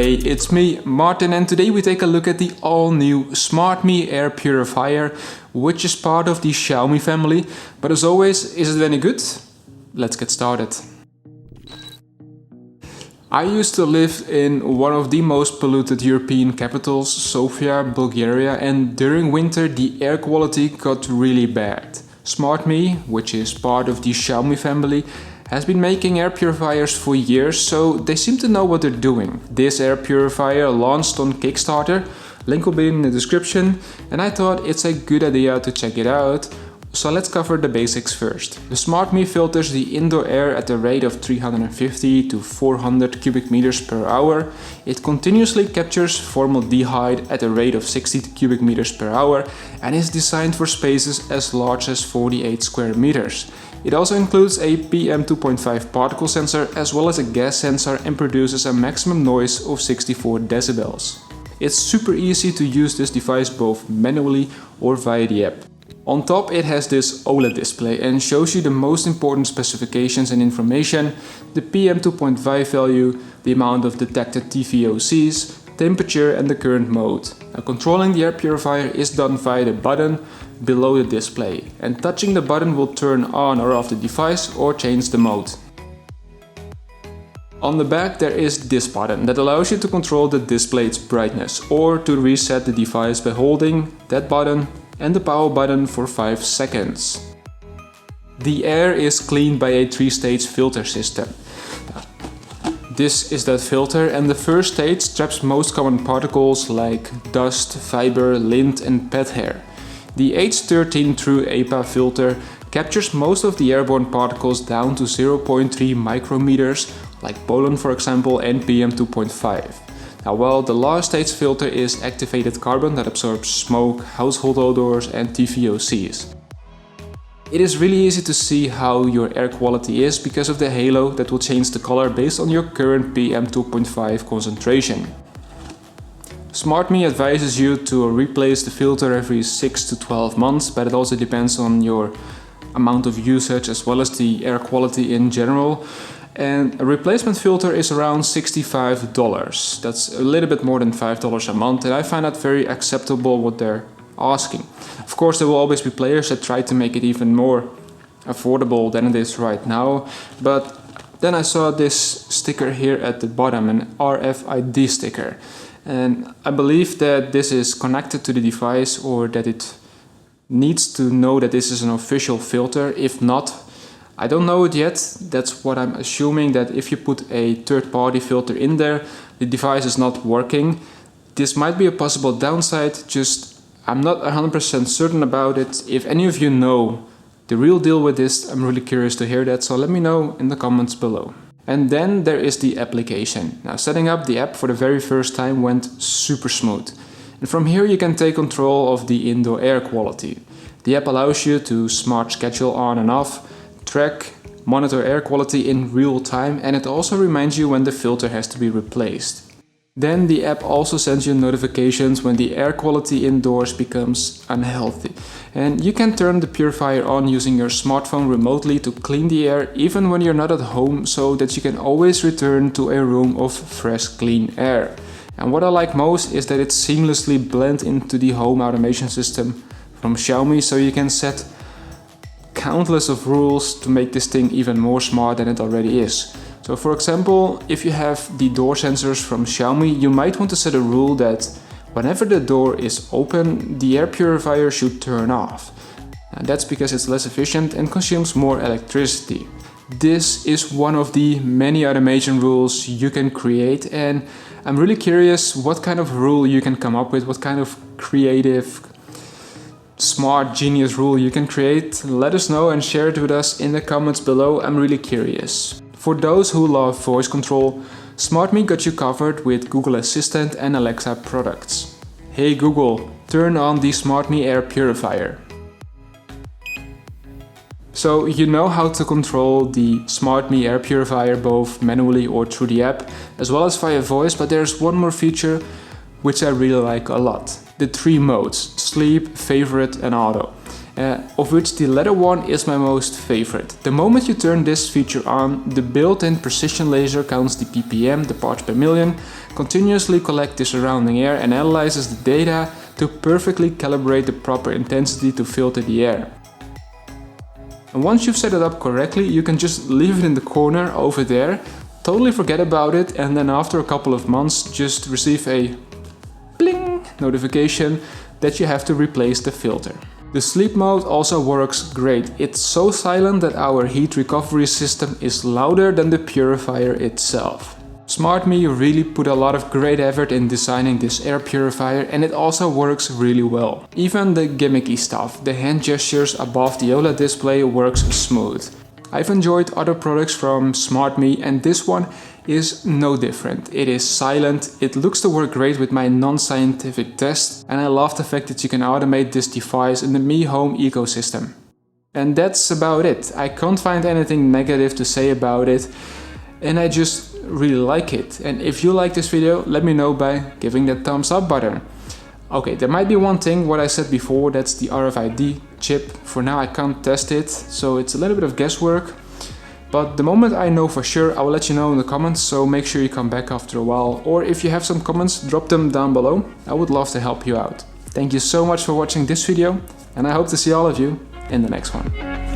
Hey, it's me, Martin, and today we take a look at the all-new SmartMi Air Purifier, which is part of the Xiaomi family. But as always, is it any good? Let's get started. I used to live in one of the most polluted European capitals, Sofia, Bulgaria, and during winter the air quality got really bad. SmartMi, which is part of the Xiaomi family, has been making air purifiers for years, so they seem to know what they're doing. This air purifier launched on Kickstarter, link will be in the description, and I thought it's a good idea to check it out. So let's cover the basics first. The SmartMi filters the indoor air at a rate of 350 to 400 cubic meters per hour. It continuously captures formaldehyde at a rate of 60 cubic meters per hour and is designed for spaces as large as 48 square meters. It also includes a PM2.5 particle sensor as well as a gas sensor and produces a maximum noise of 64 decibels. It's super easy to use this device both manually or via the app. On top it has this OLED display and shows you the most important specifications and information, the PM2.5 value, the amount of detected TVOCs, temperature and the current mode. Now, controlling the air purifier is done via the button below the display, and touching the button will turn on or off the device or change the mode. On the back there is this button that allows you to control the display's brightness or to reset the device by holding that button and the power button for 5 seconds. The air is cleaned by a 3-stage filter system. This is that filter, and the first stage traps most common particles like dust, fiber, lint and pet hair. The H13 True APA filter captures most of the airborne particles down to 0.3 micrometers, like pollen for example, and PM2.5. Now, while the last stage filter is activated carbon that absorbs smoke, household odors and TVOCs. It is really easy to see how your air quality is because of the halo that will change the color based on your current PM2.5 concentration. SmartMi advises you to replace the filter every 6 to 12 months, but it also depends on your amount of usage as well as the air quality in general. And a replacement filter is around $65. That's a little bit more than $5 a month, and I find that very acceptable what they're asking. Of course, there will always be players that try to make it even more affordable than it is right now, but then I saw this sticker here at the bottom, an RFID sticker, and I believe that this is connected to the device or that it needs to know that this is an official filter. If not, I don't know it yet. That's what I'm assuming, that if you put a third-party filter in there, the device is not working. This might be a possible downside, just I'm not 100% certain about it. If any of you know the real deal with this, I'm really curious to hear that, so let me know in the comments below. And then there is the application. Now, setting up the app for the very first time went super smooth. And from here you can take control of the indoor air quality. The app allows you to smart schedule on and off, track, monitor air quality in real time, and it also reminds you when the filter has to be replaced. Then the app also sends you notifications when the air quality indoors becomes unhealthy. And you can turn the purifier on using your smartphone remotely to clean the air even when you're not at home, so that you can always return to a room of fresh, clean air. And what I like most is that it seamlessly blends into the home automation system from Xiaomi, so you can set countless of rules to make this thing even more smart than it already is. So for example, if you have the door sensors from Xiaomi, you might want to set a rule that whenever the door is open, the air purifier should turn off. And that's because it's less efficient and consumes more electricity. This is one of the many automation rules you can create, and I'm really curious what kind of rule you can come up with, what kind of creative smart genius rule you can create. Let us know and share it with us in the comments below. I'm really curious. For those who love voice control, SmartMi got you covered with Google Assistant and Alexa products. Hey Google, turn on the SmartMi Air Purifier. So you know how to control the SmartMi Air Purifier both manually or through the app, as well as via voice, but there's one more feature which I really like a lot. The 3 modes: sleep, favorite and auto. of which the letter one is my most favorite. The moment you turn this feature on, the built-in precision laser counts the ppm, the parts per million, continuously collects the surrounding air and analyzes the data to perfectly calibrate the proper intensity to filter the air. And once you've set it up correctly, you can just leave it in the corner over there, totally forget about it, and then after a couple of months just receive a bling notification that you have to replace the filter. The sleep mode also works great. It's so silent that our heat recovery system is louder than the purifier itself. SmartMi really put a lot of great effort in designing this air purifier, and it also works really well. Even the gimmicky stuff, the hand gestures above the OLED display, works smooth. I've enjoyed other products from SmartMi, and this one is no different. It is silent, it looks to work great with my non-scientific tests, and I love the fact that you can automate this device in the Mi Home ecosystem. And that's about it. I can't find anything negative to say about it, and I just really like it. And if you like this video, let me know by giving that thumbs up button. Okay, there might be one thing, what I said before, that's the RFID chip. For now I can't test it, so it's a little bit of guesswork. But the moment I know for sure, I will let you know in the comments, so make sure you come back after a while. Or if you have some comments, drop them down below. I would love to help you out. Thank you so much for watching this video, and I hope to see all of you in the next one.